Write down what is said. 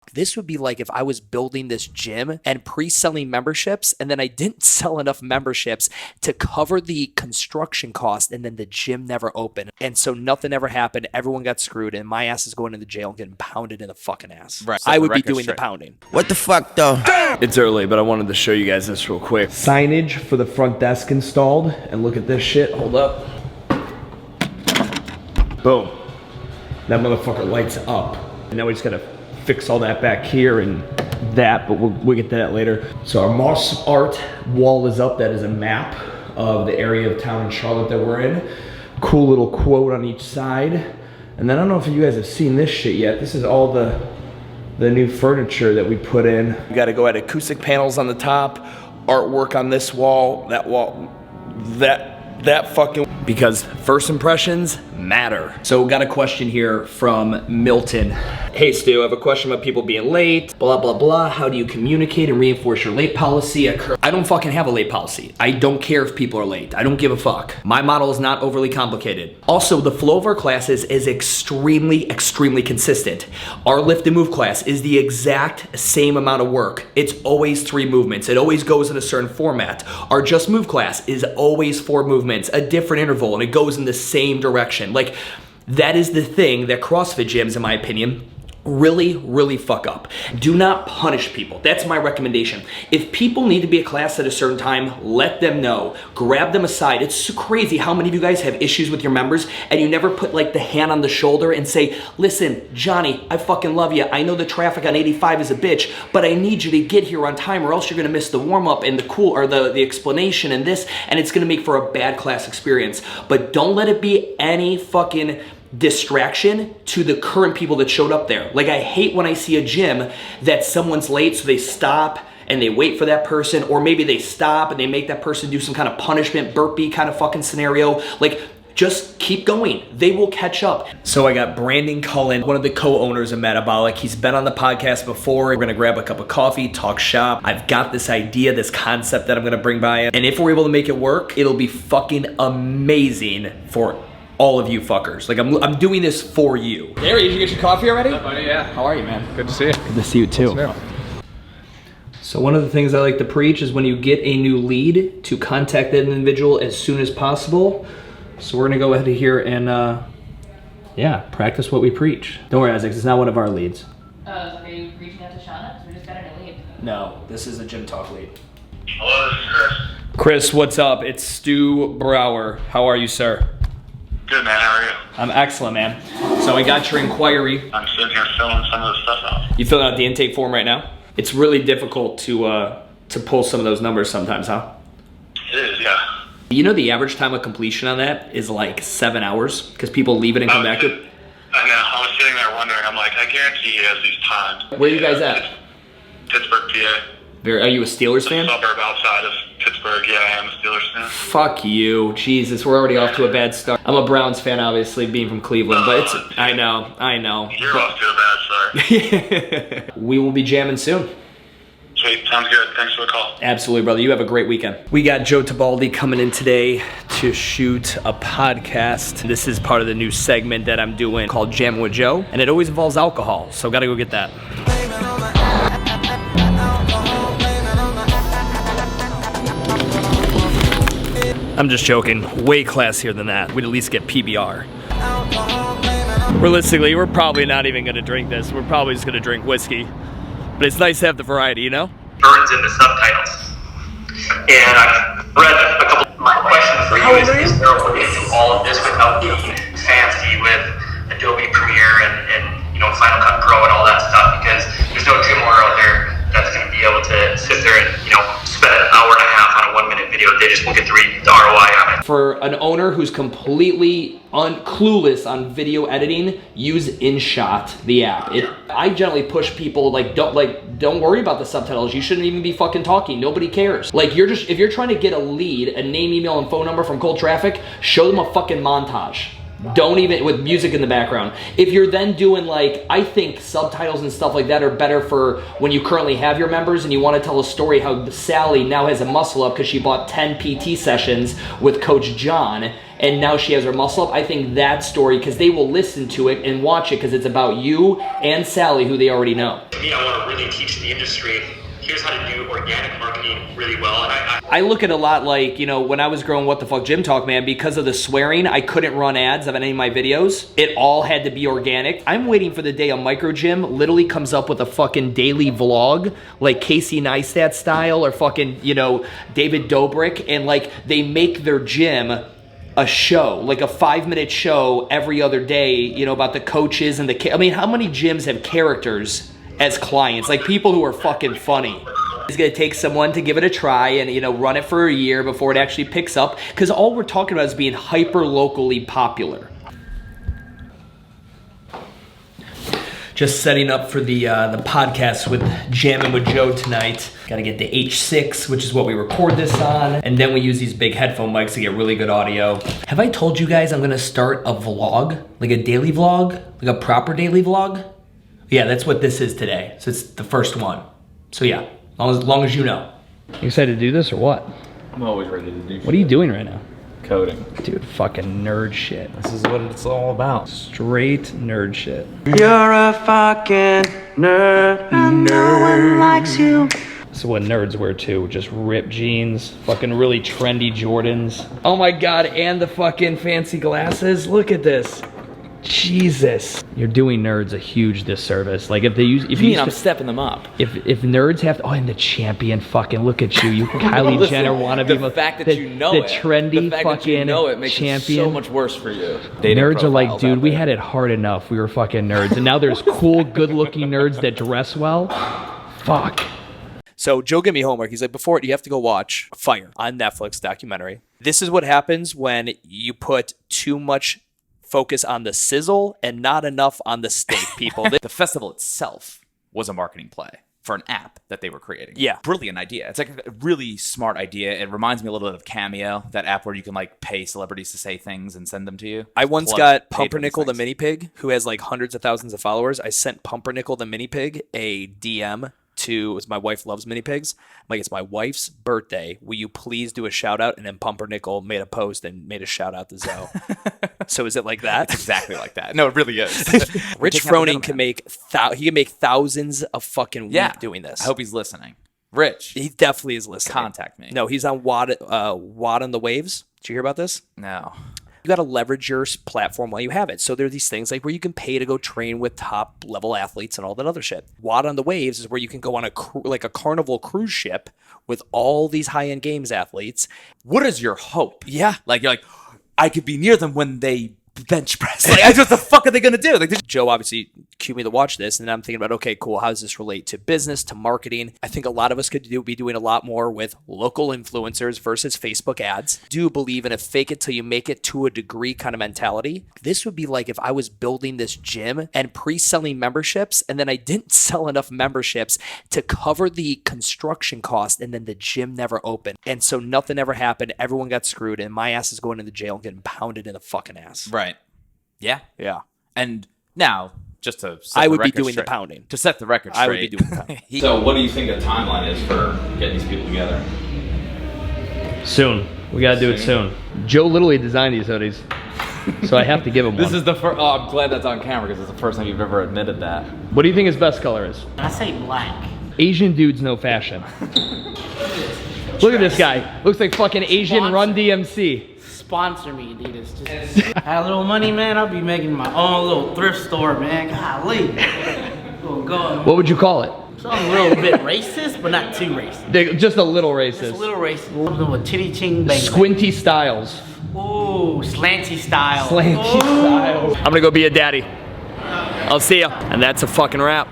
fuck, this would be like if I was building this gym and pre-selling memberships, and then I didn't sell enough memberships to cover the construction cost, and then the gym never opened. And so nothing ever happened. Everyone got screwed, and my ass is going to the jail and getting pounded in the fucking ass. Right. I would be doing the pounding. What the fuck, though? It's early, but I wanted to show you guys this real quick. Signage for the front desk installed, and look at this shit. Hold up. Boom. That motherfucker lights up. And now we just gotta fix all that back here and that, but we'll get to that later. So our Moss Art wall is up. That is a map of the area of town in Charlotte that we're in. Cool little quote on each side. And then I don't know if you guys have seen this shit yet. This is all the new furniture that we put in. We gotta go at acoustic panels on the top, artwork on this wall, that wall, that fucking, because first impressions matter. So we got a question here from Milton. Hey Stu, I have a question about people being late, blah, blah, blah. How do you communicate and reinforce your late policy? I don't fucking have a late policy. I don't care if people are late. I don't give a fuck. My model is not overly complicated. Also, the flow of our classes is extremely, extremely consistent. Our lift and move class is the exact same amount of work. It's always 3 movements. It always goes in a certain format. Our just move class is always 4 movements, a different interval, and it goes in the same direction. Like, that is the thing that CrossFit gyms, in my opinion, really fuck up. Do not punish people. That's my recommendation. If people need to be at class at a certain time, let them know. Grab them aside. It's so crazy how many of you guys have issues with your members and you never put like the hand on the shoulder and say, listen, Johnny, I fucking love you. I know the traffic on 85 is a bitch, but I need you to get here on time or else you're gonna miss the warm-up and the cool or the explanation and this, and it's gonna make for a bad class experience. But don't let it be any fucking distraction to the current people that showed up there. Like, I hate when I see a gym that someone's late, so they stop and they wait for that person, or maybe they stop and they make that person do some kind of punishment burpee kind of fucking scenario. Like, just keep going. They will catch up. So I got Brandon Cullen, one of the co-owners of Metabolic. He's been on the podcast before. We're gonna grab a cup of coffee, talk shop. I've got this idea, this concept that I'm gonna bring by him. And if we're able to make it work, it'll be fucking amazing for all of you fuckers. Like, I'm doing this for you. There, did you get your coffee already? Yeah. How are you, man? Good to see you. Good to see you too. So one of the things I like to preach is when you get a new lead, to contact that individual as soon as possible. So we're gonna go ahead here and yeah, practice what we preach. Don't worry, Isaac, it's not one of our leads. Are you reaching out to Shauna? Because we just got a new lead. No, this is a Gym Talk lead. Hello, this is Chris. Chris, what's up? It's Stu Brower. How are you, sir? Good, man. How are you? I'm excellent, man. So I got your inquiry. I'm sitting here filling some of the stuff out. You filling out the intake form right now? It's really difficult to pull some of those numbers sometimes, huh? It is, yeah. You know the average time of completion on that is like 7 hours because people leave it and come back to it? I know. I was sitting there wondering. I'm like, I guarantee he has these times. Where are you guys at? Pittsburgh, PA. Are you a Steelers fan? Suburb outside of Pittsburgh. Yeah, I am a Steelers fan. Fuck you. Jesus, we're already off to a bad start. I'm a Browns fan, obviously, being from Cleveland, but it's, I know. You're off to a bad start. We will be jamming soon. Sweet, sounds good. Thanks for the call. Absolutely, brother. You have a great weekend. We got Joe Tabaldi coming in today to shoot a podcast. This is part of the new segment that I'm doing called Jamming with Joe, and it always involves alcohol, so gotta go get that. I'm just joking. Way classier than that. We'd at least get PBR. Realistically, we're probably not even gonna drink this. We're probably just gonna drink whiskey. But it's nice to have the variety, you know? Burns in the subtitles. And I've read a couple. My question for you is there a way to do all of this without being fancy with Adobe Premiere and Final Cut Pro and all that stuff? Because there's no gym owner out there that's going to be able to sit there and spend an hour and a half on a 1-minute video. They just won't get the ROI on it. For an owner who's completely clueless on video editing, use InShot, the app. I generally push people don't worry about the subtitles. You shouldn't even be fucking talking. Nobody cares. Like, if you're trying to get a lead, a name, email, and phone number from cold traffic, show them a fucking montage. Don't even, with music in the background. If you're then doing I think subtitles and stuff like that are better for when you currently have your members and you want to tell a story how Sally now has a muscle up because she bought 10 PT sessions with Coach John and now she has her muscle up. I think that story, because they will listen to it and watch it because it's about you and Sally, who they already know. to me, I want to really teach the industry, here's how to do organic marketing really well. And I look at a lot like, you know, when I was growing What the Fuck Gym Talk, man, because of the swearing, I couldn't run ads of any of my videos. It all had to be organic. I'm waiting for the day a microgym literally comes up with a fucking daily vlog, like Casey Neistat style, or fucking, you know, David Dobrik, and like they make their gym a show, like a 5-minute show every other day, you know, about the coaches and I mean, how many gyms have characters as clients, like people who are fucking funny? It's gonna take someone to give it a try and, you know, run it for a year before it actually picks up, because all we're talking about is being hyper locally popular. Just setting up for the podcast with Jamming with Joe tonight. Gotta get the H6, which is what we record this on, and then we use these big headphone mics to get really good audio. Have I told you guys I'm gonna start a vlog, like a daily vlog, like a proper daily vlog? Yeah, that's what this is today. So it's the first one. So yeah, as long as you know. You excited to do this or what? I'm always ready to do What are you doing right now? coding. Dude, fucking nerd shit. This is what it's all about. Straight nerd shit. You're a fucking nerd, and no one likes you. This is what nerds wear too, just ripped jeans, fucking really trendy Jordans. Oh my God, and the fucking fancy glasses. Look at this. Jesus. You're doing nerds a huge disservice. Like if they use, if You you mean I'm stepping them up? if nerds have to, oh, and the champion, fucking look at you, you Kylie Listen, Jenner wannabe. The fact that the, you know the it, trendy the fact fucking that you know it makes champion. it so much worse for you. Nerds are like, dude, we had it hard enough. We were fucking nerds, and now there's cool, good-looking nerds that dress well. Fuck. So Joe gave me homework. He's like, before it, you have to go watch Fyre on Netflix documentary. This is what happens when you put too much focus on the sizzle and not enough on the steak, people. The festival itself was a marketing play for an app that they were creating. Yeah. Brilliant idea. It's like a really smart idea. It reminds me a little bit of Cameo, that app where you can like pay celebrities to say things and send them to you. I once Plug- got paid for these Pumpernickel the things. mini pig, who has like hundreds of thousands of followers. I sent Pumpernickel the mini pig a DM to, my wife loves mini pigs. I'm like, it's my wife's birthday. Will you please do a shout out? And then Pumpernickel made a post and made a shout out to Zoe. So is it like that? It's exactly like that. No, it really is. Rich Taking out the Froning can middleman. he can make thousands of fucking week doing this. I hope he's listening. Rich, He definitely is listening. contact me. No, he's on Wad on the Waves. Did you hear about this? No. You got to leverage your platform while you have it. So there are these things like where you can pay to go train with top level athletes and all that other shit. Wad on the Waves is where you can go on a like a Carnival cruise ship with all these high-end games athletes. What is your hope? Yeah. Like, you're like, I could be near them when they bench press. Like, what the fuck are they going to do? Like, Joe obviously cued me to watch this, and then I'm thinking about, okay, cool, how does this relate to business, to marketing? I think a lot of us could be doing a lot more with local influencers versus Facebook ads. Do believe in a fake it till you make it to a degree kind of mentality. This would be like if I was building this gym and pre-selling memberships, and then I didn't sell enough memberships to cover the construction cost, and then the gym never opened. And so nothing ever happened. Everyone got screwed, and my ass is going into jail and getting pounded in the fucking ass. right. Yeah. Yeah. And now, just to set I the would be record doing the straight- pounding. To set the record straight. I would be doing the pounding. So what do you think a timeline is for getting these people together? Soon. We gotta do it soon. Joe literally designed these hoodies, so I have to give him one. This is the first. Oh, I'm glad that's on camera because it's the first time you've ever admitted that. What do you think his best color is? I say black. Asian dudes know fashion. Look at this guy. Looks like fucking Asian Run DMC. Sponsor me, Adidas. Just had a little money, man. I'll be making my own little thrift store, man. Golly. Go. What would you call it? Something a little bit racist, but not too racist. Just a little Just racist. a little racist. Something with titty ching bang. Squinty Styles. Ooh, slanty style. Slanty Ooh. Styles. I'm gonna go be a daddy. I'll see ya. And that's a fucking wrap.